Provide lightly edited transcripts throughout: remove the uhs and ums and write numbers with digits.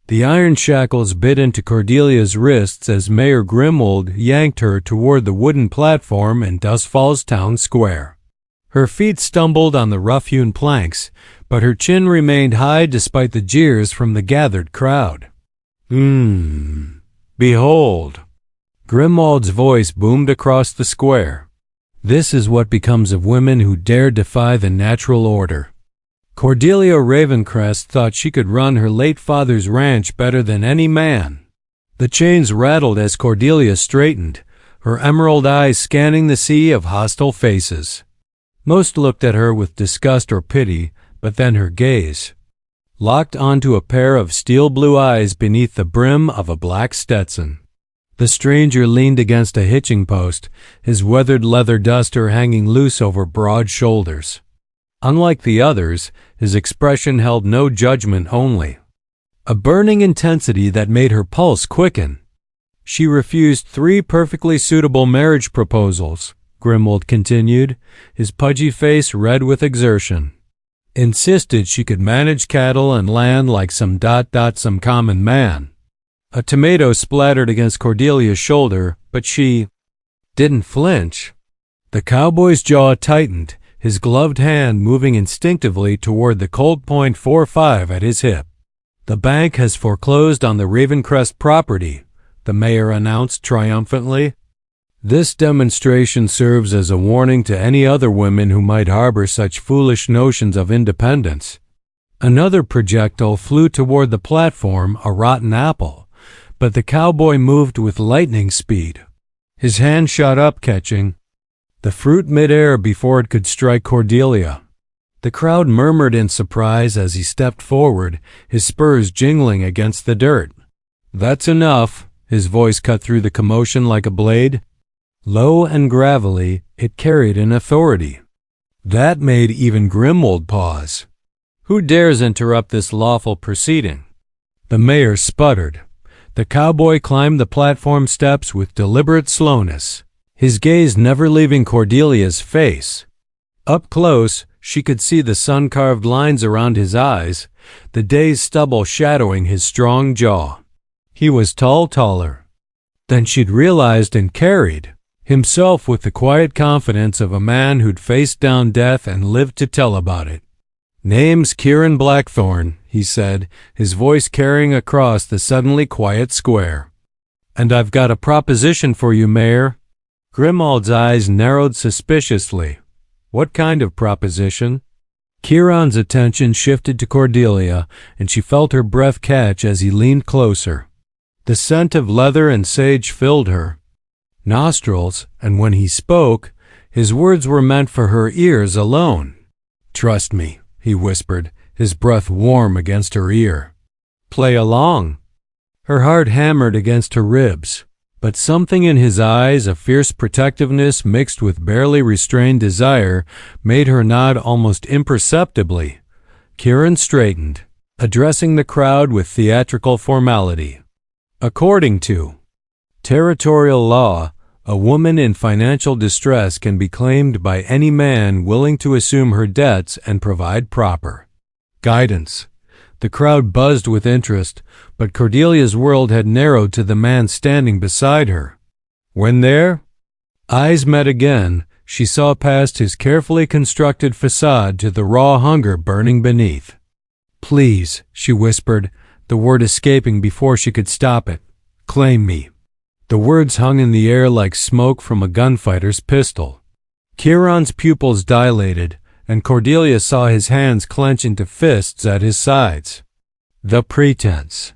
The iron shackles bit into Cordelia's wrists as Mayor Grimwold yanked her toward the wooden platform in Dust Falls Town Square. Her feet stumbled on the rough-hewn planks, but her chin remained high despite the jeers from the gathered crowd. Behold! Grimwald's voice boomed across the square. This is what becomes of women who dare defy the natural order. Cordelia Ravencrest thought she could run her late father's ranch better than any man. The chains rattled as Cordelia straightened, her emerald eyes scanning the sea of hostile faces. Most looked at her with disgust or pity, but then her gaze locked onto a pair of steel-blue eyes beneath the brim of a black Stetson. The stranger leaned against a hitching post, his weathered leather duster hanging loose over broad shoulders. Unlike the others, his expression held no judgment only a burning intensity that made her pulse quicken. She refused 3 perfectly suitable marriage proposals, Grimwold continued, his pudgy face red with exertion. Insisted she could manage cattle and land like some common man. A tomato splattered against Cordelia's shoulder, but she didn't flinch. The cowboy's jaw tightened, his gloved hand moving instinctively toward the Colt .45 at his hip. The bank has foreclosed on the Ravencrest property, the mayor announced triumphantly. This demonstration serves as a warning to any other women who might harbor such foolish notions of independence. Another projectile flew toward the platform, a rotten apple, but the cowboy moved with lightning speed. His hand shot up, catching the fruit midair before it could strike Cordelia. The crowd murmured in surprise as he stepped forward, his spurs jingling against the dirt. "That's enough," his voice cut through the commotion like a blade. Low and gravelly, it carried an authority that made even Grimwold pause. "Who dares interrupt this lawful proceeding?" The mayor sputtered. The cowboy climbed the platform steps with deliberate slowness, his gaze never leaving Cordelia's face. Up close, she could see the sun-carved lines around his eyes, the day's stubble shadowing his strong jaw. He was taller than she'd realized and carried himself with the quiet confidence of a man who'd faced down death and lived to tell about it. "Name's Kieran Blackthorne," he said, his voice carrying across the suddenly quiet square. "And I've got a proposition for you, Mayor." Grimwald's eyes narrowed suspiciously. "What kind of proposition?" Kieran's attention shifted to Cordelia, and she felt her breath catch as he leaned closer. The scent of leather and sage filled her nostrils, and when he spoke, his words were meant for her ears alone. "Trust me," he whispered, his breath warm against her ear. "Play along." Her heart hammered against her ribs, but something in his eyes, a fierce protectiveness mixed with barely restrained desire, made her nod almost imperceptibly. Kieran straightened, addressing the crowd with theatrical formality. "According to territorial law, a woman in financial distress can be claimed by any man willing to assume her debts and provide proper guidance." The crowd buzzed with interest, but Cordelia's world had narrowed to the man standing beside her. When their eyes met again, she saw past his carefully constructed facade to the raw hunger burning beneath. "Please," she whispered, the word escaping before she could stop it. "Claim me." The words hung in the air like smoke from a gunfighter's pistol. Kieran's pupils dilated, and Cordelia saw his hands clench into fists at his sides. The pretense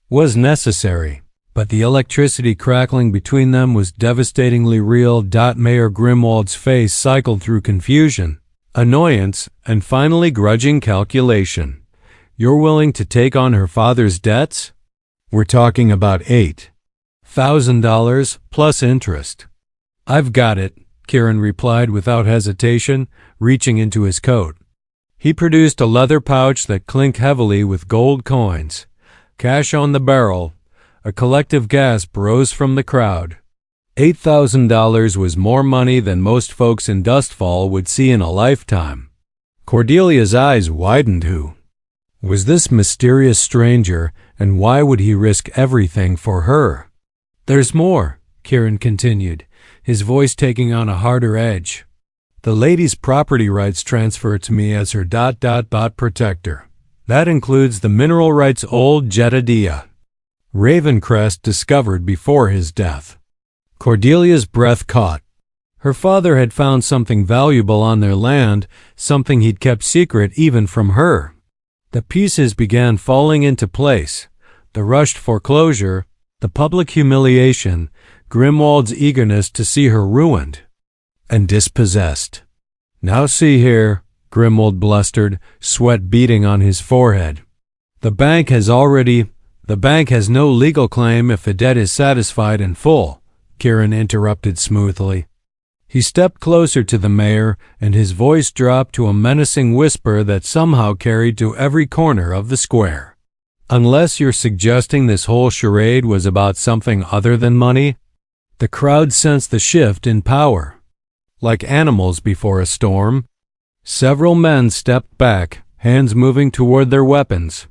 was necessary, but the electricity crackling between them was devastatingly real. Mayor Grimwald's face cycled through confusion, annoyance, and finally grudging calculation. "You're willing to take on her father's debts? We're talking about $8,000 plus interest." "I've got it," Kieran replied without hesitation, reaching into his coat. He produced a leather pouch that clinked heavily with gold coins. Cash on the barrel. A collective gasp rose from the crowd. $8,000 was more money than most folks in Dustfall would see in a lifetime. Cordelia's eyes widened. Who was this mysterious stranger, And why would he risk everything for her? There's more, Kieran continued, his voice taking on a harder edge. The lady's property rights transfer to me as her ... protector. That includes the mineral rights old Jedediah Ravencrest discovered before his death. Cordelia's breath caught. Her father had found something valuable on their land, something he'd kept secret even from her. The pieces began falling into place. The rushed foreclosure, the public humiliation, Grimwald's eagerness to see her ruined and dispossessed. Now see here, Grimwald blustered, sweat beading on his forehead. The bank has no legal claim if the debt is satisfied in full, Kieran interrupted smoothly. He stepped closer to the mayor, and his voice dropped to a menacing whisper that somehow carried to every corner of the square. Unless you're suggesting this whole charade was about something other than money? The crowd sensed the shift in power. Like animals before a storm, several men stepped back, hands moving toward their weapons.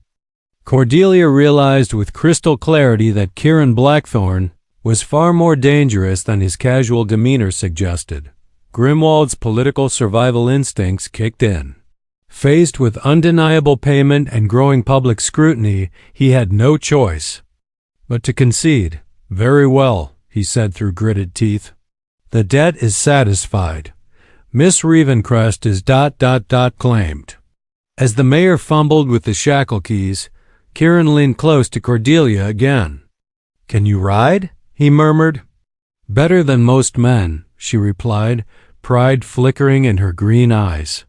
Cordelia realized with crystal clarity that Kieran Blackthorne was far more dangerous than his casual demeanor suggested. Grimwald's political survival instincts kicked in. Faced with undeniable payment and growing public scrutiny, he had no choice but to concede. Very well, he said through gritted teeth. The debt is satisfied. Miss Ravencrest is ... claimed. As the mayor fumbled with the shackle keys, Kieran leaned close to Cordelia again. Can you ride? He murmured. Better than most men, she replied, pride flickering in her green eyes.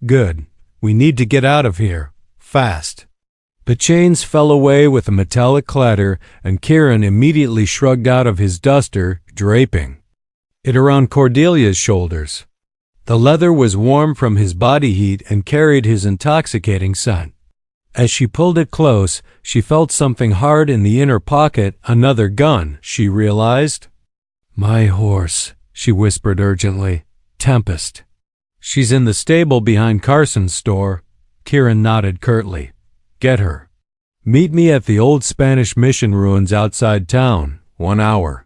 Good. We need to get out of here. Fast. The chains fell away with a metallic clatter, and Kieran immediately shrugged out of his duster, draping it around Cordelia's shoulders. The leather was warm from his body heat and carried his intoxicating scent. As she pulled it close, she felt something hard in the inner pocket, another gun, she realized. My horse, she whispered urgently. Tempest. She's in the stable behind Carson's store. Kieran nodded curtly. Get her. Meet me at the old Spanish mission ruins outside town, 1 hour.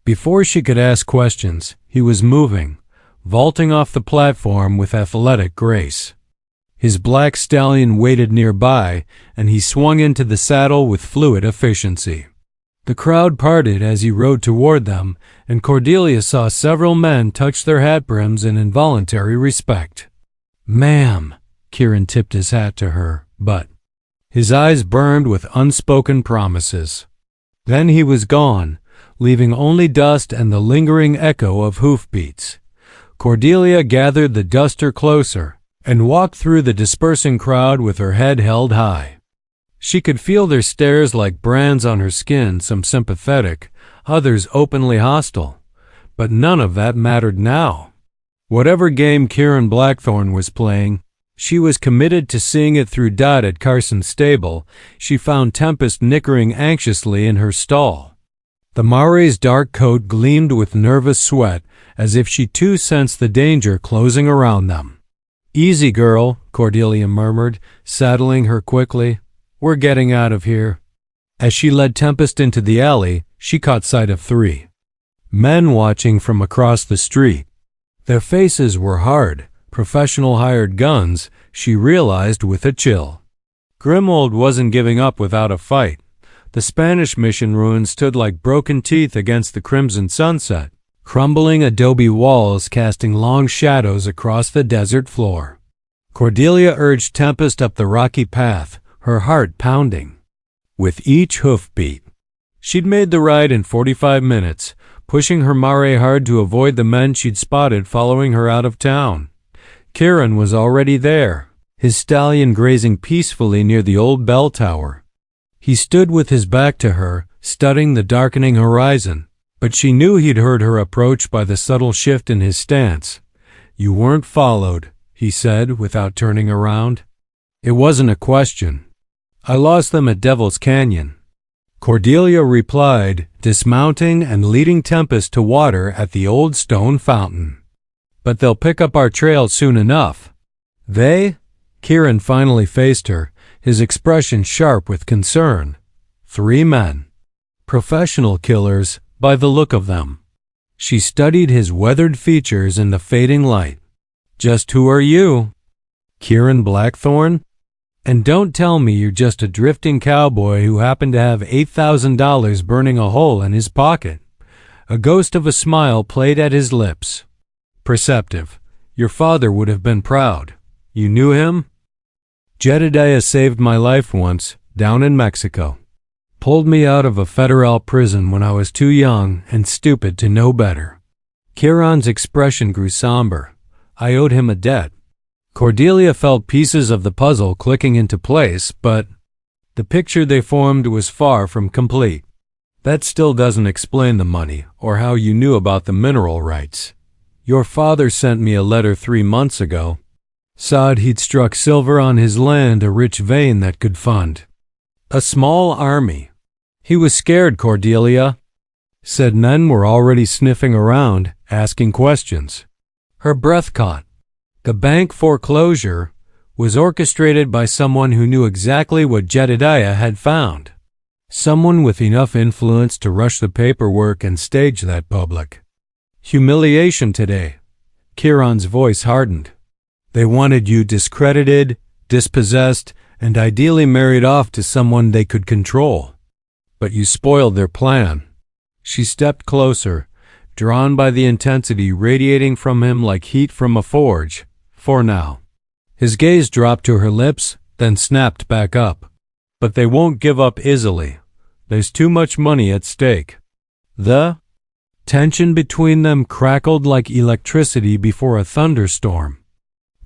Before she could ask questions, he was moving, vaulting off the platform with athletic grace. His black stallion waited nearby, and he swung into the saddle with fluid efficiency. The crowd parted as he rode toward them, and Cordelia saw several men touch their hat brims in involuntary respect. Ma'am, Kieran tipped his hat to her, but his eyes burned with unspoken promises. Then he was gone, leaving only dust and the lingering echo of hoofbeats. Cordelia gathered the duster closer and walked through the dispersing crowd with her head held high. She could feel their stares like brands on her skin, some sympathetic, others openly hostile. But none of that mattered now. Whatever game Kieran Blackthorne was playing, she was committed to seeing it through. At Carson's stable, she found Tempest nickering anxiously in her stall. The Mare's dark coat gleamed with nervous sweat, as if she too sensed the danger closing around them. Easy, girl, Cordelia murmured, saddling her quickly. We're getting out of here. As she led Tempest into the alley, she caught sight of 3 men watching from across the street. Their faces were hard, professional hired guns, she realized with a chill. Grimwald wasn't giving up without a fight. The Spanish mission ruins stood like broken teeth against the crimson sunset, crumbling adobe walls casting long shadows across the desert floor. Cordelia urged Tempest up the rocky path, her heart pounding with each hoofbeat. She'd made the ride in 45 minutes, pushing her mare hard to avoid the men she'd spotted following her out of town. Kieran was already there, his stallion grazing peacefully near the old bell tower. He stood with his back to her, studying the darkening horizon, but she knew he'd heard her approach by the subtle shift in his stance. You weren't followed, he said without turning around. It wasn't a question. I lost them at Devil's Canyon. Cordelia replied, dismounting and leading Tempest to water at the old stone fountain. But they'll pick up our trail soon enough. They? Kieran finally faced her, his expression sharp with concern. 3 men. Professional killers, by the look of them. She studied his weathered features in the fading light. Just who are you? Kieran Blackthorne? And don't tell me you're just a drifting cowboy who happened to have $8,000 burning a hole in his pocket. A ghost of a smile played at his lips. Perceptive. Your father would have been proud. You knew him? Jedediah saved my life once, down in Mexico. Pulled me out of a federal prison when I was too young and stupid to know better. Kieran's expression grew somber. I owed him a debt. Cordelia felt pieces of the puzzle clicking into place, but the picture they formed was far from complete. That still doesn't explain the money or how you knew about the mineral rights. Your father sent me a letter 3 months ago. Said he'd struck silver on his land, a rich vein that could fund a small army. He was scared, Cordelia. Said men were already sniffing around, asking questions. Her breath caught. The bank foreclosure was orchestrated by someone who knew exactly what Jedediah had found. Someone with enough influence to rush the paperwork and stage that public humiliation today. Kieran's voice hardened. They wanted you discredited, dispossessed, and ideally married off to someone they could control. But you spoiled their plan. She stepped closer, drawn by the intensity radiating from him like heat from a forge. For now. His gaze dropped to her lips, then snapped back up. But they won't give up easily. There's too much money at stake. The tension between them crackled like electricity before a thunderstorm.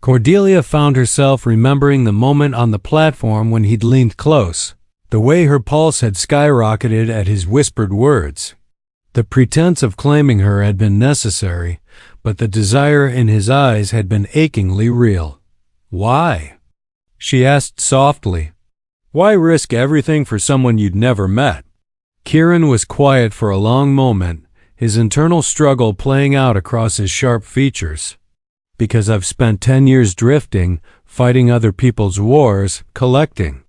Cordelia found herself remembering the moment on the platform when he'd leaned close, the way her pulse had skyrocketed at his whispered words. The pretense of claiming her had been necessary, but the desire in his eyes had been achingly real. Why? She asked softly. Why risk everything for someone you'd never met? Kieran was quiet for a long moment, his internal struggle playing out across his sharp features. Because I've spent 10 years drifting, fighting other people's wars, collecting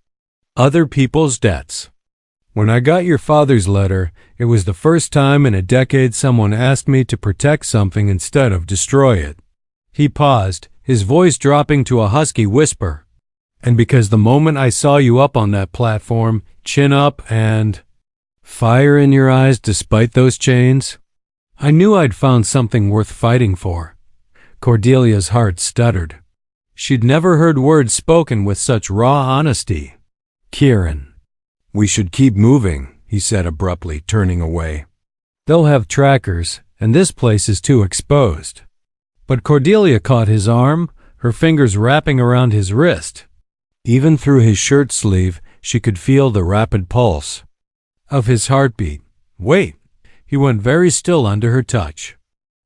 other people's debts. When I got your father's letter, it was the first time in a decade someone asked me to protect something instead of destroy it. He paused, his voice dropping to a husky whisper. And because the moment I saw you up on that platform, chin up and fire in your eyes despite those chains, I knew I'd found something worth fighting for. Cordelia's heart stuttered. She'd never heard words spoken with such raw honesty. Kieran. We should keep moving, he said abruptly, turning away. They'll have trackers, and this place is too exposed. But Cordelia caught his arm, her fingers wrapping around his wrist. Even through his shirt sleeve, she could feel the rapid pulse of his heartbeat. Wait! He went very still under her touch.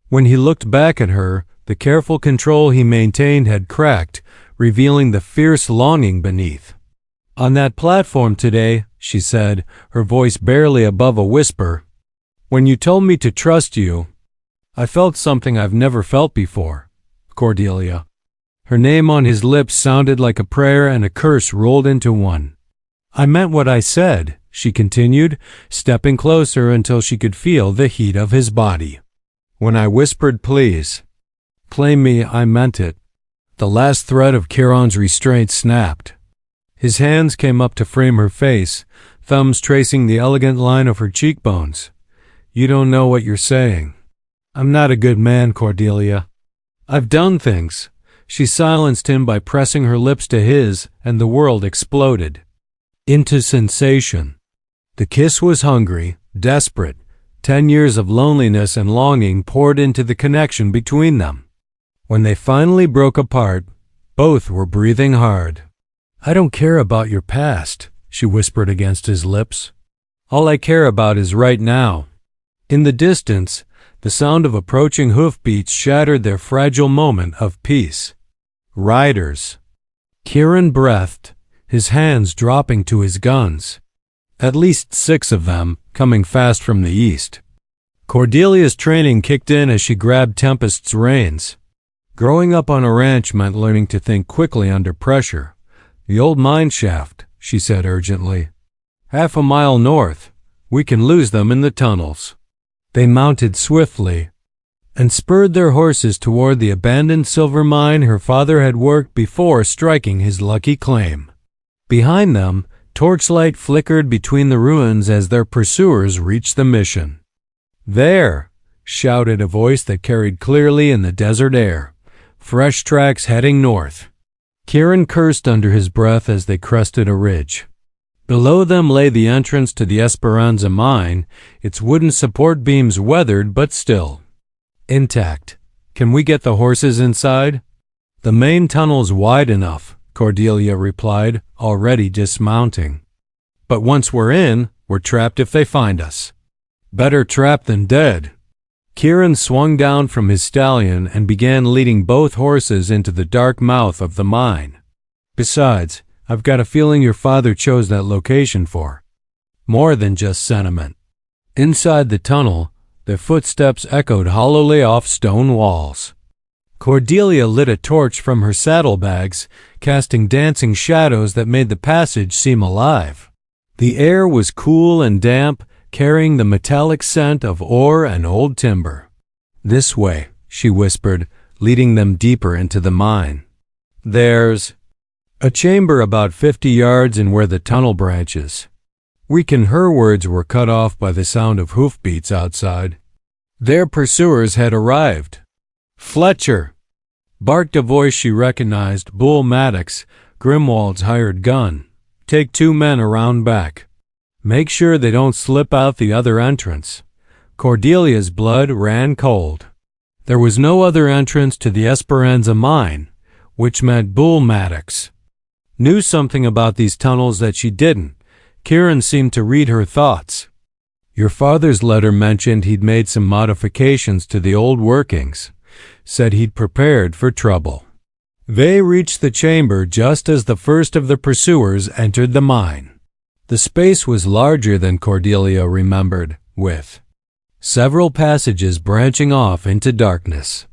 When he looked back at her, the careful control he maintained had cracked, revealing the fierce longing beneath. On that platform today, she said, her voice barely above a whisper, when you told me to trust you, I felt something I've never felt before. Cordelia. Her name on his lips sounded like a prayer and a curse rolled into one. I meant what I said, she continued, stepping closer until she could feel the heat of his body. When I whispered please, claim me, I meant it. The last thread of Kieran's restraint snapped. His hands came up to frame her face, thumbs tracing the elegant line of her cheekbones. You don't know what you're saying. I'm not a good man, Cordelia. I've done things. She silenced him by pressing her lips to his, and the world exploded into sensation. The kiss was hungry, desperate. 10 years of loneliness and longing poured into the connection between them. When they finally broke apart, both were breathing hard. I don't care about your past, she whispered against his lips. All I care about is right now. In the distance, the sound of approaching hoofbeats shattered their fragile moment of peace. Riders. Kieran breathed, his hands dropping to his guns. At least 6 of them, coming fast from the east. Cordelia's training kicked in as she grabbed Tempest's reins. Growing up on a ranch meant learning to think quickly under pressure. The old mine shaft, she said urgently. half a mile north. We can lose them in the tunnels." They mounted swiftly and spurred their horses toward the abandoned silver mine her father had worked before striking his lucky claim. Behind them, torchlight flickered between the ruins as their pursuers reached the mission. "There!" shouted a voice that carried clearly in the desert air. "Fresh tracks heading north." Kieran cursed under his breath as they crested a ridge. Below them lay the entrance to the Esperanza mine, its wooden support beams weathered but still intact. "Can we get the horses inside?" "The main tunnel's wide enough," Cordelia replied, already dismounting. "But once we're in, we're trapped if they find us." "Better trapped than dead." Kieran swung down from his stallion and began leading both horses into the dark mouth of the mine. "Besides, I've got a feeling your father chose that location for more than just sentiment." Inside the tunnel, their footsteps echoed hollowly off stone walls. Cordelia lit a torch from her saddlebags, casting dancing shadows that made the passage seem alive. The air was cool and damp, carrying the metallic scent of ore and old timber. "This way," she whispered, leading them deeper into the mine. "There's a chamber about 50 yards in where the tunnel branches." Her words were cut off by the sound of hoofbeats outside. Their pursuers had arrived. "Fletcher!" barked a voice she recognized, Bull Maddox, Grimwald's hired gun. "Take 2 men around back. Make sure they don't slip out the other entrance." Cordelia's blood ran cold. There was no other entrance to the Esperanza mine, which meant Bull Maddox knew something about these tunnels that she didn't. Kieran seemed to read her thoughts. "Your father's letter mentioned he'd made some modifications to the old workings, said he'd prepared for trouble." They reached the chamber just as the first of the pursuers entered the mine. The space was larger than Cordelia remembered, with several passages branching off into darkness.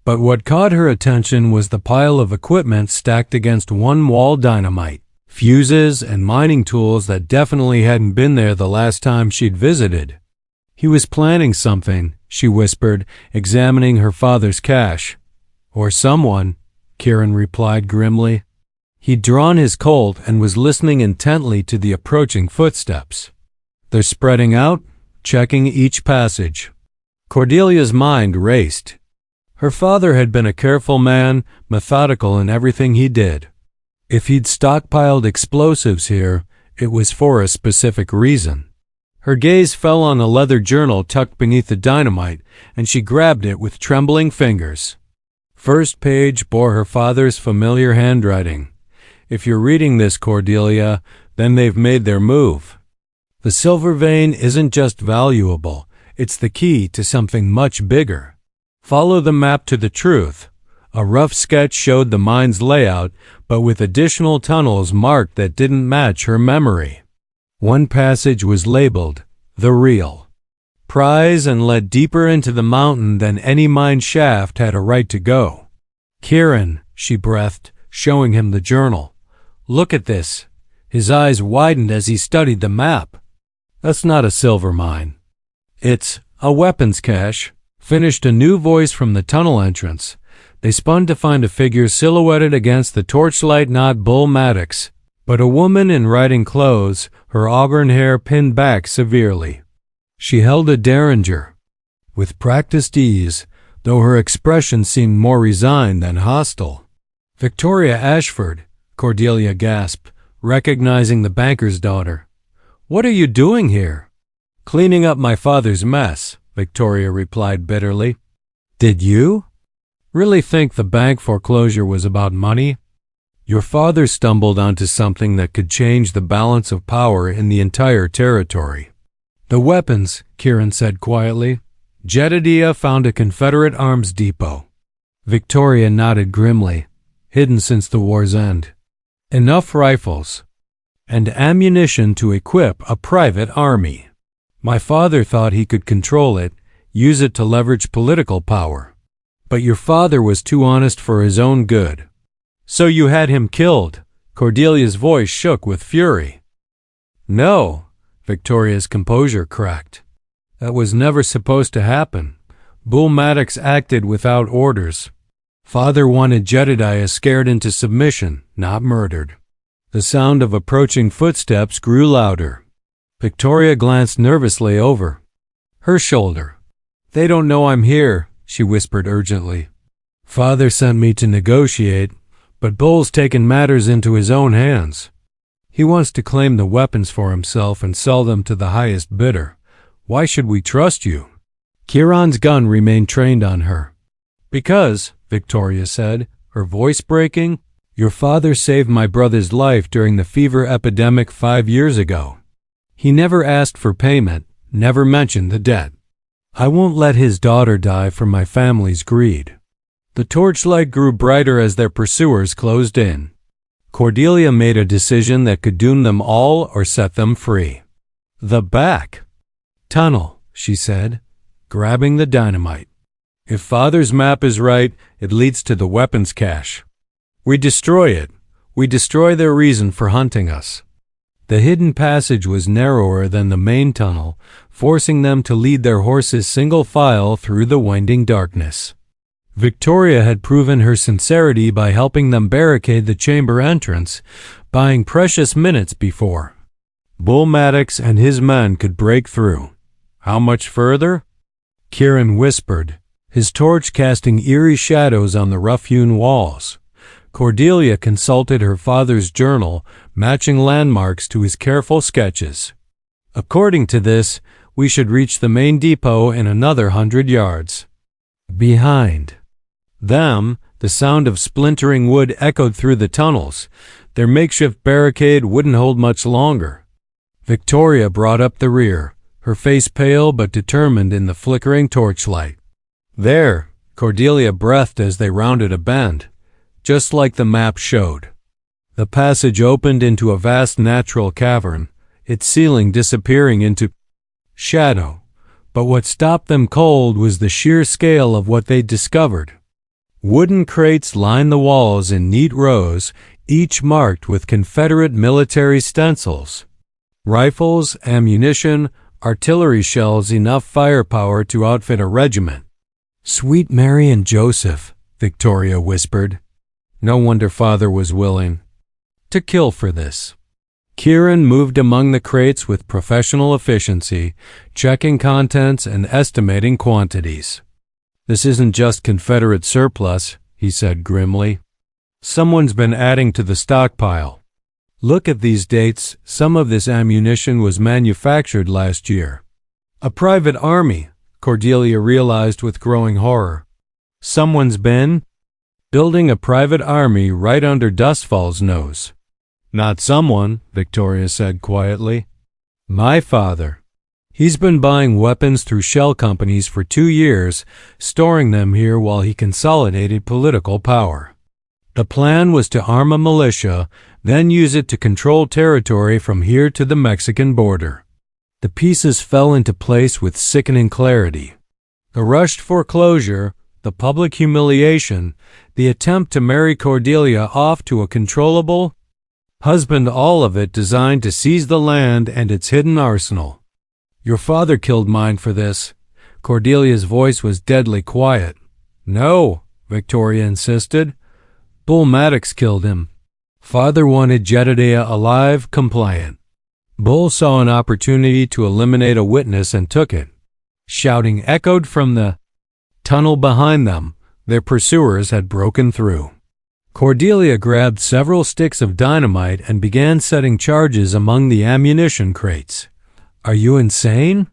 But what caught her attention was the pile of equipment stacked against one-wall dynamite, fuses, and mining tools that definitely hadn't been there the last time she'd visited. "He was planning something," she whispered, examining her father's cache. "Or someone," Kieran replied grimly. He'd drawn his Colt and was listening intently to the approaching footsteps. "They're spreading out, checking each passage." Cordelia's mind raced. Her father had been a careful man, methodical in everything he did. If he'd stockpiled explosives here, it was for a specific reason. Her gaze fell on a leather journal tucked beneath the dynamite, and she grabbed it with trembling fingers. First page bore her father's familiar handwriting. "If you're reading this, Cordelia, then they've made their move. The silver vein isn't just valuable, it's the key to something much bigger. Follow the map to the truth." A rough sketch showed the mine's layout, but with additional tunnels marked that didn't match her memory. One passage was labeled, "The Real Prize," and led deeper into the mountain than any mine shaft had a right to go. "Kieran," she breathed, showing him the journal. "Look at this." His eyes widened as he studied the map. "That's not a silver mine. It's a weapons cache," finished a new voice from the tunnel entrance. They spun to find a figure silhouetted against the torchlight, not Bull Maddox, but a woman in riding clothes, her auburn hair pinned back severely. She held a derringer with practiced ease, though her expression seemed more resigned than hostile. "Victoria Ashford," Cordelia gasped, recognizing the banker's daughter. "What are you doing here?" "Cleaning up my father's mess," Victoria replied bitterly. "Did you really think the bank foreclosure was about money? Your father stumbled onto something that could change the balance of power in the entire territory." "The weapons," Kieran said quietly. "Jedediah found a Confederate arms depot." Victoria nodded grimly. "Hidden since the war's end. Enough rifles and ammunition to equip a private army. My father thought he could control it, use it to leverage political power. But your father was too honest for his own good. So you had him killed." Cordelia's voice shook with fury. No, Victoria's composure cracked. That was never supposed to happen. Bull Maddox acted without orders. Father wanted Jedediah scared into submission, not murdered. The sound of approaching footsteps grew louder. Victoria glanced nervously over her shoulder. They don't know I'm here, she whispered urgently. Father sent me to negotiate, but Bull's taken matters into his own hands. He wants to claim the weapons for himself and sell them to the highest bidder. Why should we trust you? Kieran's gun remained trained on her. Because, Victoria said, her voice breaking, your father saved my brother's life during the fever epidemic 5 years ago. He never asked for payment, never mentioned the debt. I won't let his daughter die from my family's greed. The torchlight grew brighter as their pursuers closed in. Cordelia made a decision that could doom them all or set them free. The back tunnel, she said, grabbing the dynamite. If Father's map is right, it leads to the weapons cache. We destroy it. We destroy their reason for hunting us. The hidden passage was narrower than the main tunnel, forcing them to lead their horses single file through the winding darkness. Victoria had proven her sincerity by helping them barricade the chamber entrance, buying precious minutes before Bull Maddox and his men could break through. How much further? Kieran whispered, his torch casting eerie shadows on the rough-hewn walls. Cordelia consulted her father's journal, matching landmarks to his careful sketches. According to this, we should reach the main depot in another 100 yards. Behind them, the sound of splintering wood echoed through the tunnels. Their makeshift barricade wouldn't hold much longer. Victoria brought up the rear, her face pale but determined in the flickering torchlight. There, Cordelia breathed as they rounded a bend, just like the map showed. The passage opened into a vast natural cavern, its ceiling disappearing into shadow. But what stopped them cold was the sheer scale of what they'd discovered. Wooden crates lined the walls in neat rows, each marked with Confederate military stencils. Rifles, ammunition, artillery shells, enough firepower to outfit a regiment. Sweet Mary and Joseph, Victoria whispered. No wonder Father was willing to kill for this. Kieran moved among the crates with professional efficiency, checking contents and estimating quantities. This isn't just Confederate surplus, he said grimly. Someone's been adding to the stockpile. Look at these dates. Some of this ammunition was manufactured last year. A private army, Cordelia realized with growing horror. Someone's been building a private army right under Dustfall's nose. Not someone, Victoria said quietly. My father. He's been buying weapons through shell companies for 2 years, storing them here while he consolidated political power. The plan was to arm a militia, then use it to control territory from here to the Mexican border. The pieces fell into place with sickening clarity. The rushed foreclosure, the public humiliation, the attempt to marry Cordelia off to a controllable husband, all of it designed to seize the land and its hidden arsenal. Your father killed mine for this. Cordelia's voice was deadly quiet. No, Victoria insisted. Bull Maddox killed him. Father wanted Jedediah alive, compliant. Bull saw an opportunity to eliminate a witness and took it. Shouting echoed from the tunnel behind them. Their pursuers had broken through. Cordelia grabbed several sticks of dynamite and began setting charges among the ammunition crates. Are you insane?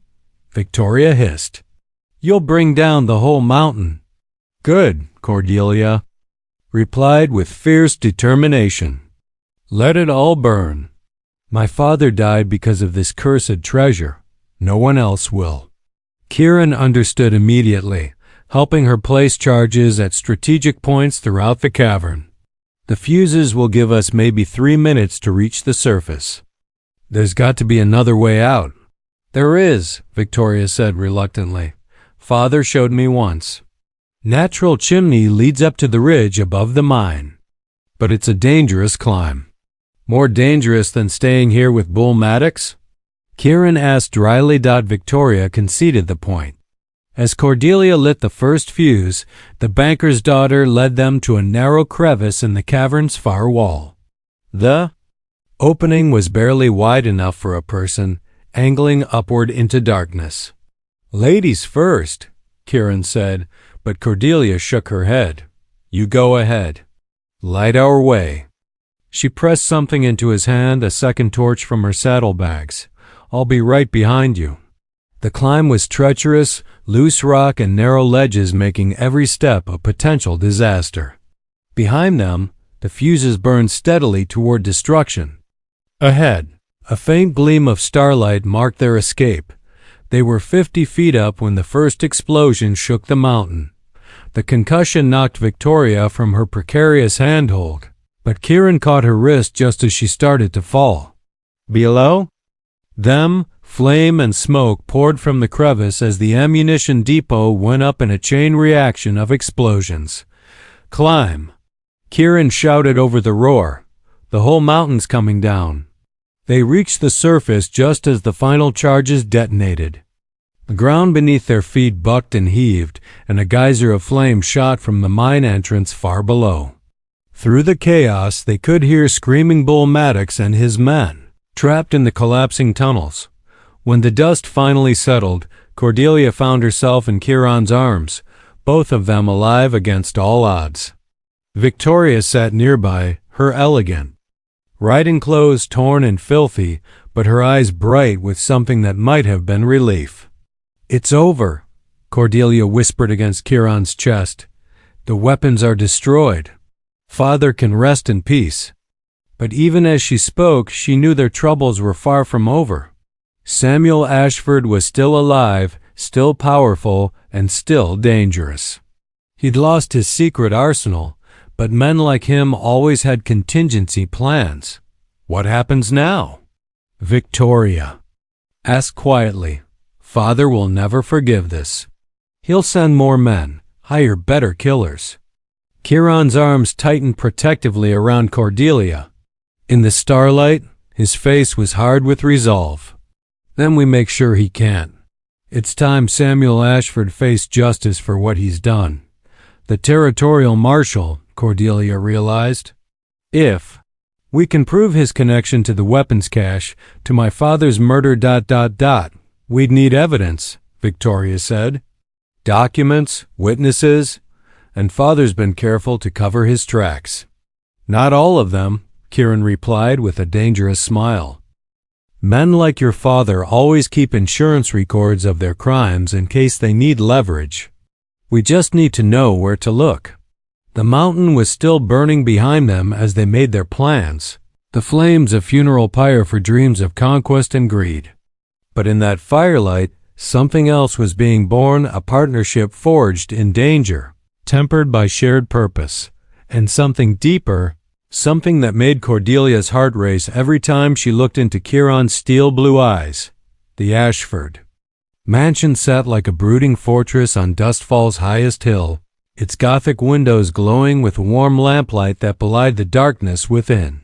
Victoria hissed. You'll bring down the whole mountain. Good, Cordelia replied with fierce determination. Let it all burn. My father died because of this cursed treasure. No one else will. Kieran understood immediately, helping her place charges at strategic points throughout the cavern. The fuses will give us maybe 3 minutes to reach the surface. There's got to be another way out. There is, Victoria said reluctantly. Father showed me once. Natural chimney leads up to the ridge above the mine. But it's a dangerous climb. More dangerous than staying here with Bull Maddox? Kieran asked dryly. Victoria conceded the point. As Cordelia lit the first fuse, the banker's daughter led them to a narrow crevice in the cavern's far wall. The opening was barely wide enough for a person, angling upward into darkness. "Ladies first," Kieran said, but Cordelia shook her head. "You go ahead. Light our way." She pressed something into his hand, a second torch from her saddlebags. "I'll be right behind you." The climb was treacherous, loose rock and narrow ledges making every step a potential disaster. Behind them, the fuses burned steadily toward destruction. Ahead, a faint gleam of starlight marked their escape. They were 50 feet up when the first explosion shook the mountain. The concussion knocked Victoria from her precarious handhold, but Kieran caught her wrist just as she started to fall. Below them, flame and smoke poured from the crevice as the ammunition depot went up in a chain reaction of explosions. "Climb!" Kieran shouted over the roar. "The whole mountain's coming down." They reached the surface just as the final charges detonated. The ground beneath their feet bucked and heaved, and a geyser of flame shot from the mine entrance far below. Through the chaos, they could hear screaming Bull Maddox and his men, trapped in the collapsing tunnels. When the dust finally settled, Cordelia found herself in Kieran's arms, both of them alive against all odds. Victoria sat nearby, her elegant riding clothes torn and filthy, but her eyes bright with something that might have been relief. "It's over," Cordelia whispered against Kieran's chest. "The weapons are destroyed. Father can rest in peace." But even as she spoke, she knew their troubles were far from over. Samuel Ashford was still alive, still powerful, and still dangerous. He'd lost his secret arsenal, but men like him always had contingency plans. "What happens now?" Victoria asked quietly. "Father will never forgive this. He'll send more men, hire better killers." Kieran's arms tightened protectively around Cordelia. In the starlight, his face was hard with resolve. "Then we make sure he can't. It's time Samuel Ashford faced justice for what he's done." The territorial marshal, Cordelia realized. "If we can prove his connection to the weapons cache, to my father's murder... We'd need evidence," Victoria said. "Documents, witnesses, and Father's been careful to cover his tracks." "Not all of them," Kieran replied with a dangerous smile. "Men like your father always keep insurance records of their crimes in case they need leverage. We just need to know where to look." The mountain was still burning behind them as they made their plans, the flames a funeral pyre for dreams of conquest and greed. But in that firelight, something else was being born, a partnership forged in danger, tempered by shared purpose, and something deeper, something that made Cordelia's heart race every time she looked into Kieran's steel blue eyes. The Ashford mansion sat like a brooding fortress on Dustfall's highest hill, its Gothic windows glowing with warm lamplight that belied the darkness within.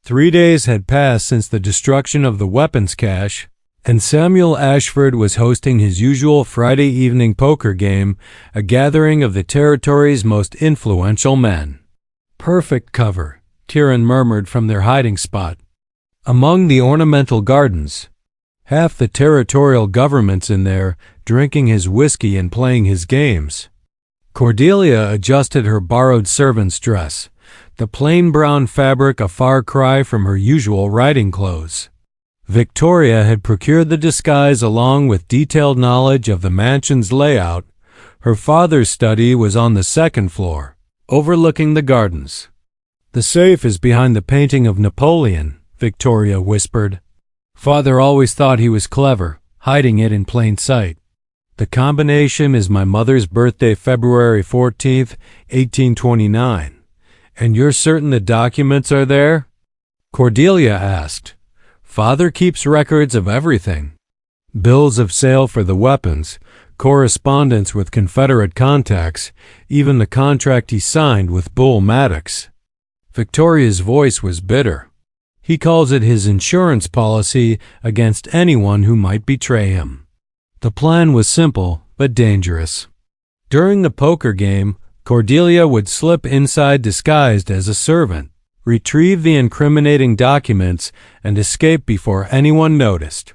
3 days had passed since the destruction of the weapons cache, and Samuel Ashford was hosting his usual Friday evening poker game, a gathering of the territory's most influential men. "Perfect cover," Kieran murmured from their hiding spot. "Among the ornamental gardens. Half the territorial government's in there, drinking his whiskey and playing his games." Cordelia adjusted her borrowed servant's dress, the plain brown fabric a far cry from her usual riding clothes. Victoria had procured the disguise along with detailed knowledge of the mansion's layout. Her father's study was on the second floor, overlooking the gardens. "The safe is behind the painting of Napoleon," Victoria whispered. "Father always thought he was clever, hiding it in plain sight. The combination is my mother's birthday, February 14th, 1829. And you're certain the documents are there?" Cordelia asked. "Father keeps records of everything. Bills of sale for the weapons, correspondence with Confederate contacts, even the contract he signed with Bull Maddox." Victoria's voice was bitter. He calls it his insurance policy against anyone who might betray him. The plan was simple but dangerous. During the poker game, Cordelia would slip inside disguised as a servant, retrieve the incriminating documents, and escape before anyone noticed.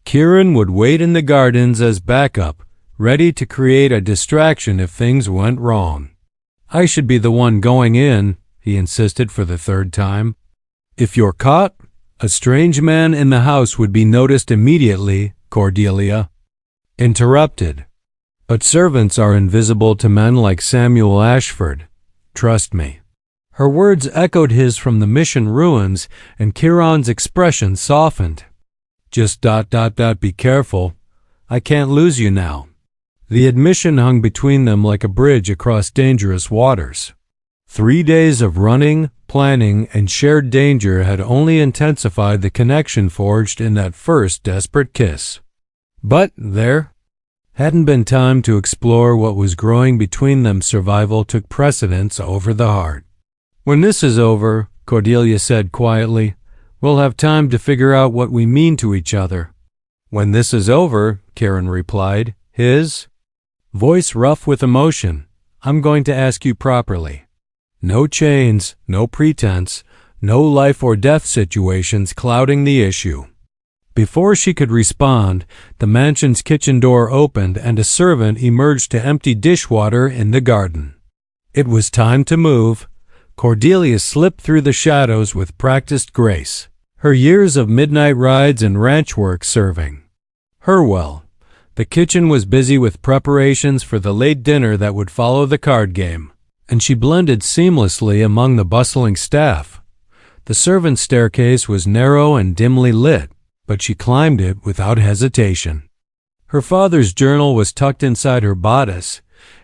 Kieran would wait in the gardens as backup, ready to create a distraction if things went wrong. I should be the one going in, he insisted for the third time. If you're caught, a strange man in the house would be noticed immediately, Cordelia interrupted. But servants are invisible to men like Samuel Ashford. Trust me. Her words echoed his from the mission ruins, and Kieran's expression softened. Just ... be careful. I can't lose you now. The admission hung between them like a bridge across dangerous waters. 3 days of running, planning, and shared danger had only intensified the connection forged in that first desperate kiss. But there hadn't been time to explore what was growing between them. Survival took precedence over the heart. When this is over, Cordelia said quietly, we'll have time to figure out what we mean to each other. When this is over, Kieran replied, his voice rough with emotion, I'm going to ask you properly. No chains, no pretense, no life or death situations clouding the issue. Before she could respond, the mansion's kitchen door opened and a servant emerged to empty dishwater in the garden. It was time to move. Cordelia slipped through the shadows with practiced grace, her years of midnight rides and ranch work serving her well. The kitchen was busy with preparations for the late dinner that would follow the card game, and she blended seamlessly among the bustling staff. The servants' staircase was narrow and dimly lit, but she climbed it without hesitation. Her father's journal was tucked inside her bodice,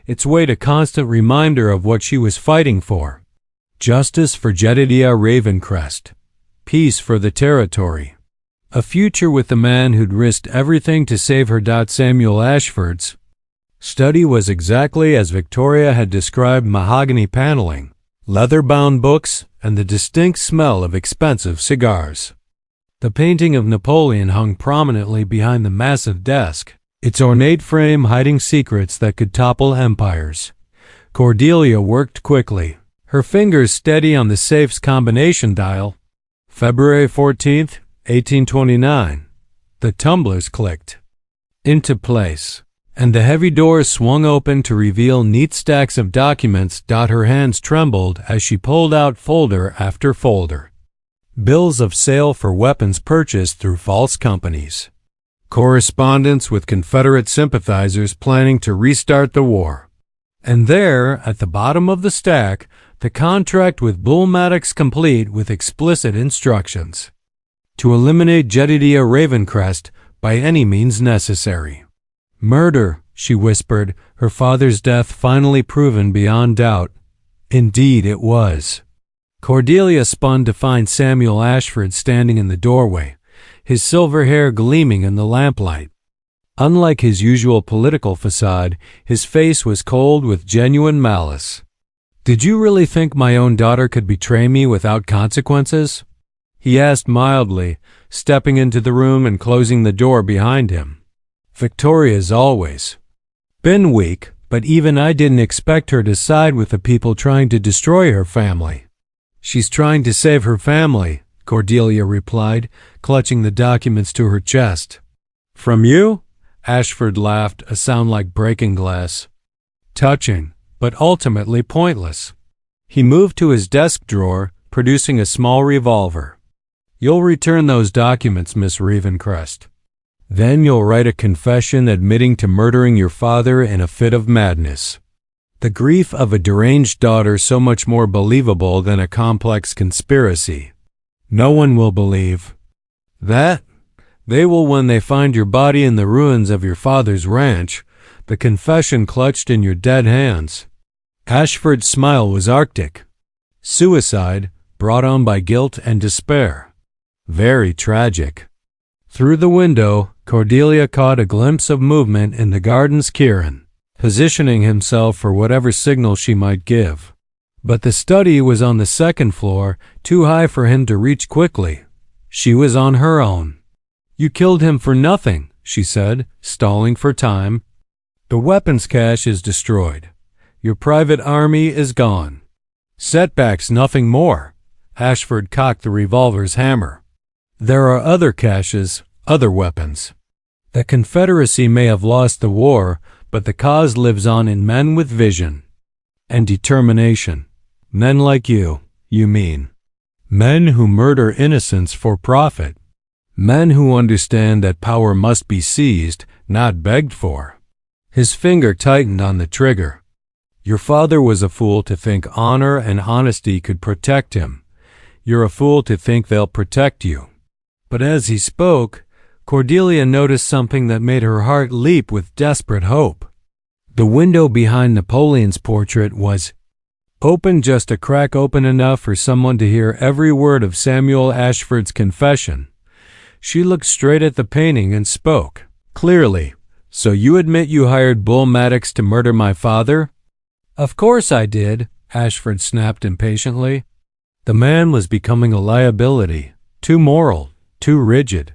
its weight a constant reminder of what she was fighting for. Justice for Jedediah Ravencrest. Peace for the territory. A future with the man who'd risked everything to save her. Samuel Ashford's study was exactly as Victoria had described: mahogany paneling, leather-bound books, and the distinct smell of expensive cigars. The painting of Napoleon hung prominently behind the massive desk, its ornate frame hiding secrets that could topple empires. Cordelia worked quickly, her fingers steady on the safe's combination dial. February 14th, 1829. The tumblers clicked into place, and the heavy doors swung open to reveal neat stacks of documents. Her hands trembled as she pulled out folder after folder. Bills of sale for weapons purchased through false companies. Correspondence with Confederate sympathizers planning to restart the war. And there, at the bottom of the stack, the contract with Bull Maddox, complete with explicit instructions to eliminate Jedediah Ravencrest by any means necessary. Murder, she whispered, her father's death finally proven beyond doubt. Indeed it was. Cordelia spun to find Samuel Ashford standing in the doorway, his silver hair gleaming in the lamplight. Unlike his usual political facade, his face was cold with genuine malice. Did you really think my own daughter could betray me without consequences? He asked mildly, stepping into the room and closing the door behind him. Victoria's always been weak, but even I didn't expect her to side with the people trying to destroy her family. She's trying to save her family, Cordelia replied, clutching the documents to her chest. From you? Ashford laughed, a sound like breaking glass. Touching, but ultimately pointless. He moved to his desk drawer, producing a small revolver. You'll return those documents, Miss Ravencrest. Then you'll write a confession admitting to murdering your father in a fit of madness. The grief of a deranged daughter so much more believable than a complex conspiracy. No one will believe that. They will when they find your body in the ruins of your father's ranch, the confession clutched in your dead hands. Ashford's smile was arctic. Suicide, brought on by guilt and despair. Very tragic. Through the window, Cordelia caught a glimpse of movement in the garden's Kieran, positioning himself for whatever signal she might give. But the study was on the second floor, too high for him to reach quickly. She was on her own. "You killed him for nothing," she said, stalling for time. "The weapons cache is destroyed. Your private army is gone. Setbacks, nothing more." Ashford cocked the revolver's hammer. "There are other caches, other weapons. The Confederacy may have lost the war, but the cause lives on in men with vision and determination. Men like you mean. Men who murder innocents for profit. Men who understand that power must be seized, not begged for." His finger tightened on the trigger. "Your father was a fool to think honor and honesty could protect him. You're a fool to think they'll protect you." But as he spoke, Cordelia noticed something that made her heart leap with desperate hope. The window behind Napoleon's portrait was open, just a crack open enough for someone to hear every word of Samuel Ashford's confession. She looked straight at the painting and spoke clearly. "So you admit you hired Bull Maddox to murder my father?" "Of course I did," Ashford snapped impatiently. The man was becoming a liability, too moral, too rigid.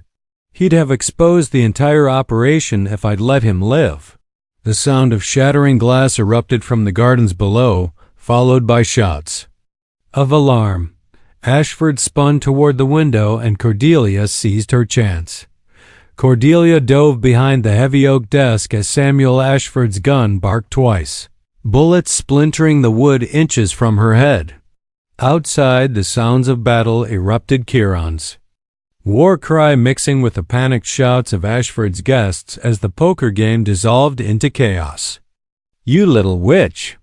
He'd have exposed the entire operation if I'd let him live. The sound of shattering glass erupted from the gardens below, followed by shots of alarm. Ashford spun toward the window and Cordelia seized her chance. Cordelia dove behind the heavy oak desk as Samuel Ashford's gun barked twice, bullets splintering the wood inches from her head. Outside, the sounds of battle erupted. Kieran's war cry mixing with the panicked shouts of Ashford's guests as the poker game dissolved into chaos. "You little witch!"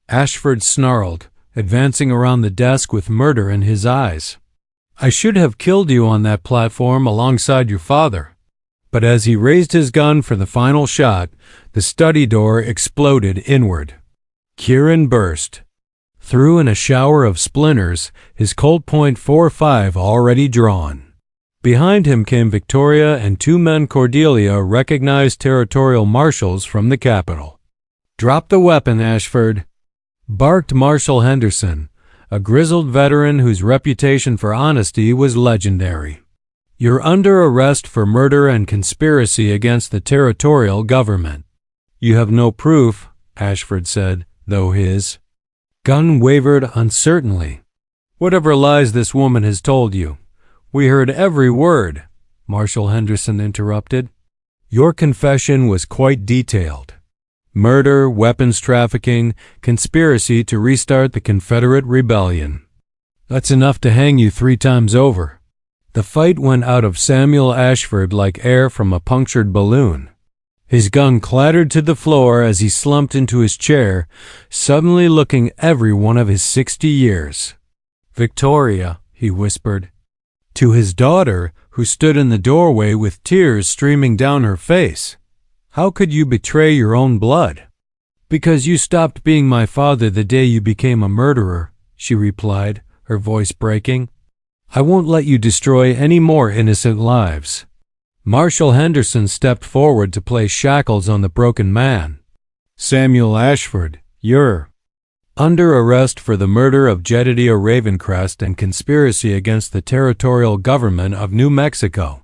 Ashford snarled, advancing around the desk with murder in his eyes. "I should have killed you on that platform alongside your father." But as he raised his gun for the final shot, the study door exploded inward. Kieran burst through in a shower of splinters, his Colt .45 already drawn. Behind him came Victoria and two men Cordelia recognized, territorial marshals from the capital. "Drop the weapon, Ashford," barked Marshal Henderson, a grizzled veteran whose reputation for honesty was legendary. "You're under arrest for murder and conspiracy against the territorial government." "You have no proof," Ashford said, though his gun wavered uncertainly. "Whatever lies this woman has told you." "We heard every word," Marshal Henderson interrupted. "Your confession was quite detailed. Murder, weapons trafficking, conspiracy to restart the Confederate rebellion. That's enough to hang you 3 times over." The fight went out of Samuel Ashford like air from a punctured balloon. His gun clattered to the floor as he slumped into his chair, suddenly looking every one of his 60 years. "Victoria," he whispered to his daughter, who stood in the doorway with tears streaming down her face. "How could you betray your own blood?" "Because you stopped being my father the day you became a murderer," she replied, her voice breaking. "I won't let you destroy any more innocent lives." Marshal Henderson stepped forward to place shackles on the broken man. "Samuel Ashford, you're under arrest for the murder of Jedediah Ravencrest and conspiracy against the territorial government of New Mexico.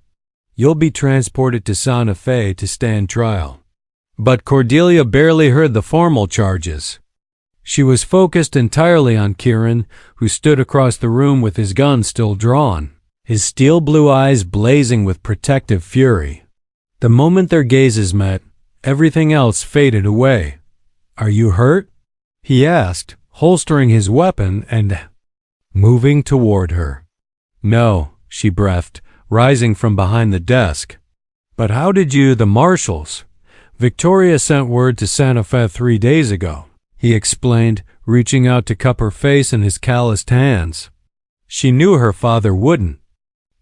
You'll be transported to Santa Fe to stand trial." But Cordelia barely heard the formal charges. She was focused entirely on Kieran, who stood across the room with his gun still drawn, his steel blue eyes blazing with protective fury. The moment their gazes met, everything else faded away. "Are you hurt?" he asked, holstering his weapon and moving toward her. "No," she breathed, rising from behind the desk. "But how did you—" "The marshals. Victoria sent word to Santa Fe 3 days ago," he explained, reaching out to cup her face in his calloused hands. "She knew her father wouldn't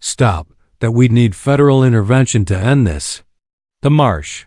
stop, that we'd need federal intervention to end this." "The marsh,"